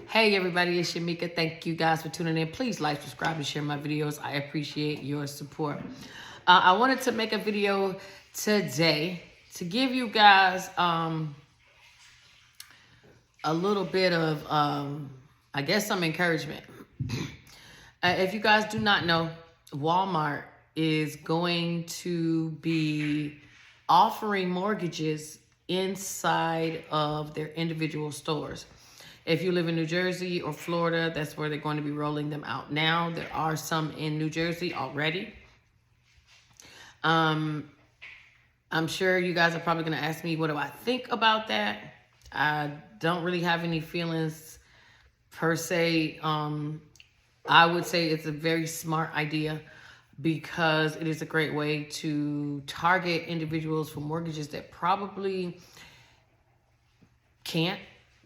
Hey everybody, it's Shamika. Thank you guys for tuning in. Please like, subscribe, and share my videos. I appreciate your support. I wanted to make a video today to give you guys a little bit of, I guess, some encouragement. If you guys do not know, Walmart is going to be offering mortgages inside of their individual stores. If you live in New Jersey or Florida, that's where they're going to be rolling them out now. There are some in New Jersey already. I'm sure you guys are probably going to ask me, what do I think about that? I don't really have any feelings per se. I would say it's a very smart idea because it is a great way to target individuals for mortgages that probably can't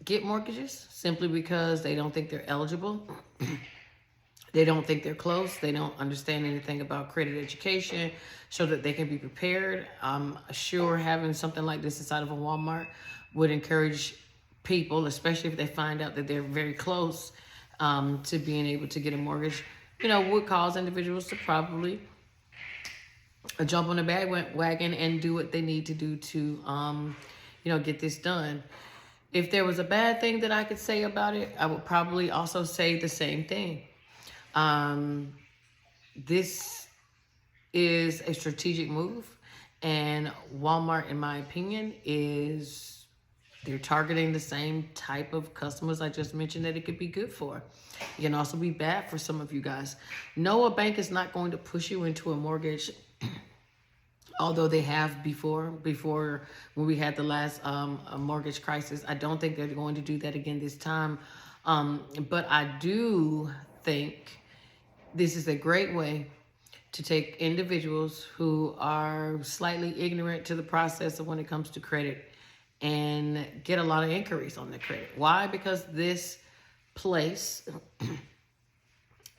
get mortgages simply because they don't think they're eligible. They don't think they're close. They don't understand anything about credit education so that they can be prepared. I'm sure having something like this inside of a Walmart would encourage people, especially if they find out that they're very close to being able to get a mortgage, would cause individuals to probably jump on the bandwagon and do what they need to do to, get this done. If there was a bad thing that I could say about it, I would probably also say the same thing. This is a strategic move, and Walmart, in my opinion, they're targeting the same type of customers I just mentioned that it could be good for. It can also be bad for some of you guys. No, a bank is not going to push you into a mortgage, although they have before when we had the last mortgage crisis. I don't think they're going to do that again this time. But I do think this is a great way to take individuals who are slightly ignorant to the process of when it comes to credit and get a lot of inquiries on their credit. Why? Because this place,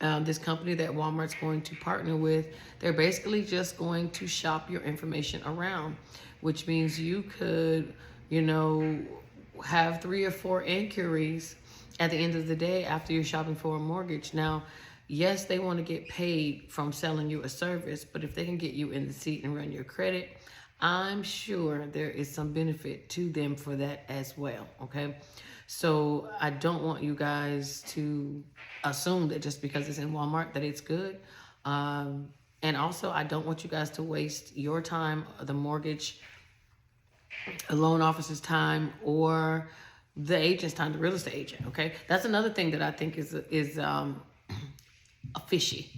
this company that Walmart's going to partner with, they're basically just going to shop your information around, which means you could, have 3 or 4 inquiries at the end of the day after you're shopping for a mortgage. Now, yes, they want to get paid from selling you a service, but if they can get you in the seat and run your credit, I'm sure there is some benefit to them for that as well, okay? So I don't want you guys to assume that just because it's in Walmart that it's good. And also, I don't want you guys to waste your time, the mortgage, a loan officer's time, or the agent's time, the real estate agent, okay? That's another thing that I think is fishy,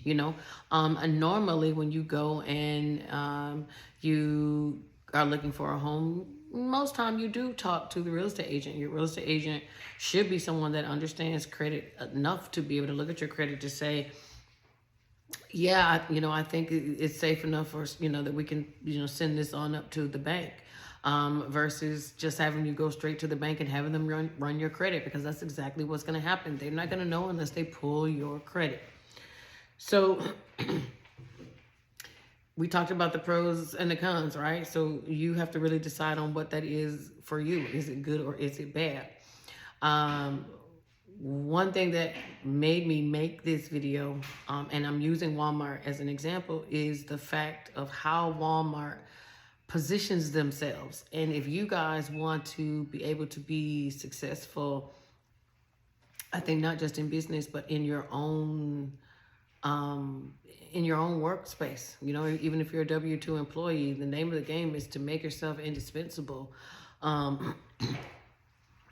and normally when you go and you are looking for a home, most time you do talk to the real estate agent. Your real estate agent should be someone that understands credit enough to be able to look at your credit to say, yeah, I think it's safe enough for, that we can, send this on up to the bank, versus just having you go straight to the bank and having them run your credit, because that's exactly what's going to happen. They're not going to know unless they pull your credit. So we talked about the pros and the cons, right? So you have to really decide on what that is for you. Is it good or is it bad? One thing that made me make this video, and I'm using Walmart as an example, is the fact of how Walmart positions themselves. And if you guys want to be able to be successful, I think not just in business, but in your own workspace, even if you're a W-2 employee, the name of the game is to make yourself indispensable.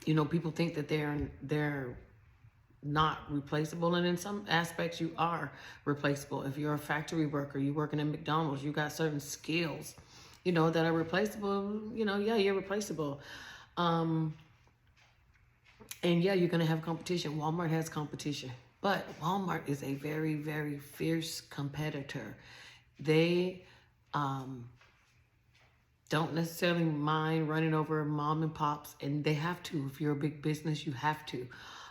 People think that they're not replaceable, and in some aspects you are replaceable. If you're a factory worker, you're working at McDonald's, you got certain skills, that are replaceable. Yeah, you're replaceable. And yeah, you're gonna have competition. Walmart has competition. But Walmart is a very, very fierce competitor. They don't necessarily mind running over mom and pops, and they have to. If you're a big business, you have to.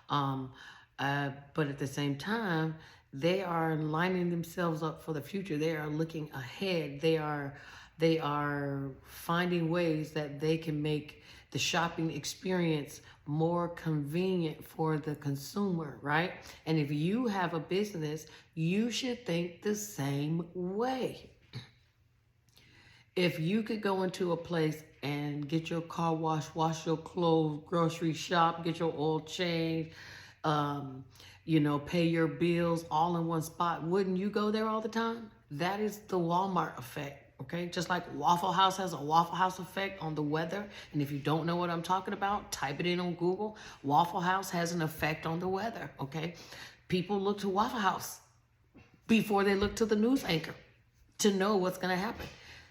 But at the same time, they are lining themselves up for the future. They are looking ahead. They are finding ways that they can make the shopping experience more convenient for the consumer, right? And if you have a business, you should think the same way. If you could go into a place and get your car washed, wash your clothes, grocery shop, get your oil changed, pay your bills all in one spot, wouldn't you go there all the time? That is the Walmart effect. Okay, just like Waffle House has a Waffle House effect on the weather. And if you don't know what I'm talking about, type it in on Google. Waffle House has an effect on the weather. Okay, people look to Waffle House before they look to the news anchor to know what's going to happen.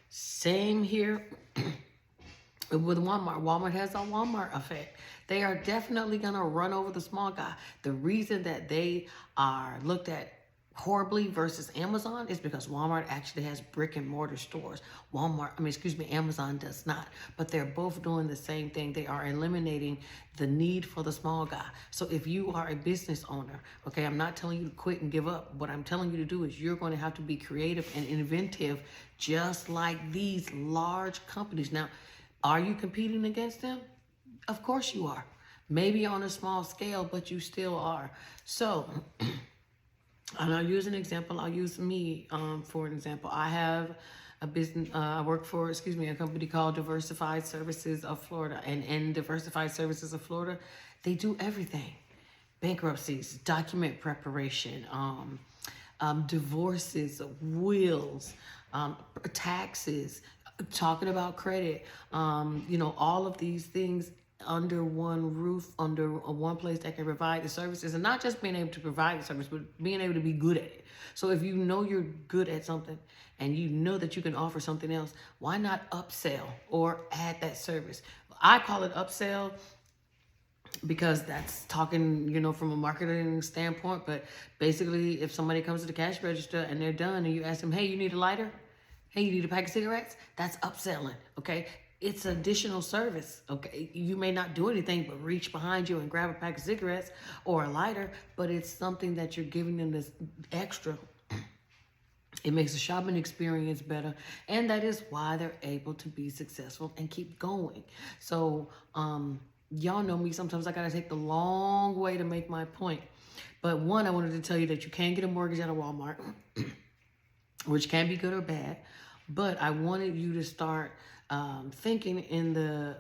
Same here with Walmart. Walmart has a Walmart effect. They are definitely going to run over the small guy. The reason that they are looked at horribly versus Amazon is because Walmart actually has brick and mortar stores. Amazon does not. But they're both doing the same thing. They are eliminating the need for the small guy. So if you are a business owner, okay, I'm not telling you to quit and give up. What I'm telling you to do is you're going to have to be creative and inventive, just like these large companies. Now, are you competing against them? Of course you are. Maybe on a small scale, but you still are. So and I'll use an example. I'll use me for an example. I have a business. I work for, a company called Diversified Services of Florida. And in Diversified Services of Florida, they do everything: bankruptcies, document preparation, divorces, wills, taxes, talking about credit. All of these things under one roof, under one place that can provide the services, and not just being able to provide the service, but being able to be good at it. So if you know you're good at something and you know that you can offer something else, why not upsell or add that service? I call it upsell because that's talking, from a marketing standpoint. But basically, if somebody comes to the cash register and they're done and you ask them, hey, you need a lighter? Hey, you need a pack of cigarettes? That's upselling, okay? It's additional service, okay? You may not do anything but reach behind you and grab a pack of cigarettes or a lighter, but it's something that you're giving them this extra. It makes the shopping experience better, and that is why they're able to be successful and keep going. So, y'all know me. Sometimes I gotta take the long way to make my point. But one, I wanted to tell you that you can get a mortgage at a Walmart, which can be good or bad. But I wanted you to start thinking in the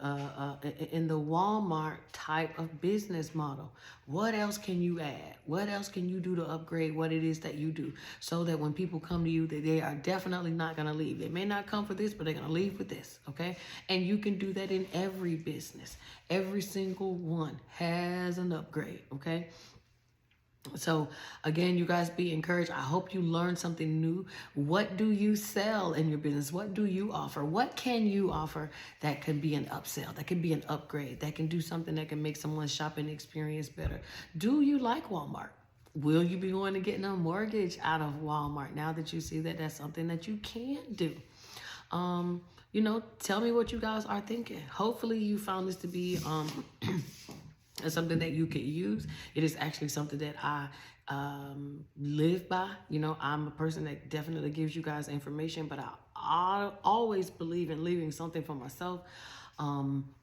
Walmart type of business model. What else can you add? What else can you do to upgrade what it is that you do, so that when people come to you, that they are definitely not going to leave. They may not come for this, but they're going to leave with this, okay? And you can do that in every business. Every single one has an upgrade, okay? So again, you guys be encouraged. I hope you learned something new. What do you sell in your business? What do you offer? What can you offer that can be an upsell, that can be an upgrade, that can do something that can make someone's shopping experience better? Do you like Walmart? Will you be going to getting a mortgage out of Walmart now that you see that that's something that you can do? Tell me what you guys are thinking. Hopefully you found this to be it's something that you could use. It is actually something that I live by. I'm a person that definitely gives you guys information, but I always believe in leaving something for myself,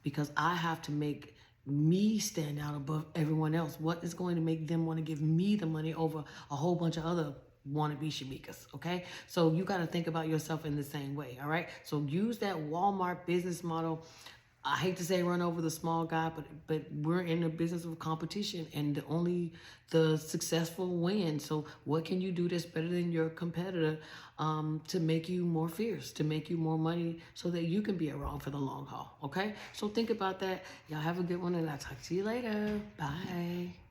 because I have to make me stand out above everyone else. What is going to make them want to give me the money over a whole bunch of other wannabe Shamikas, okay? So you got to think about yourself in the same way, all right? So use that Walmart business model. I hate to say run over the small guy, but we're in the business of competition, and only the successful win. So what can you do that's better than your competitor to make you more fierce, to make you more money, so that you can be around for the long haul, okay? So think about that. Y'all have a good one, and I'll talk to you later. Bye.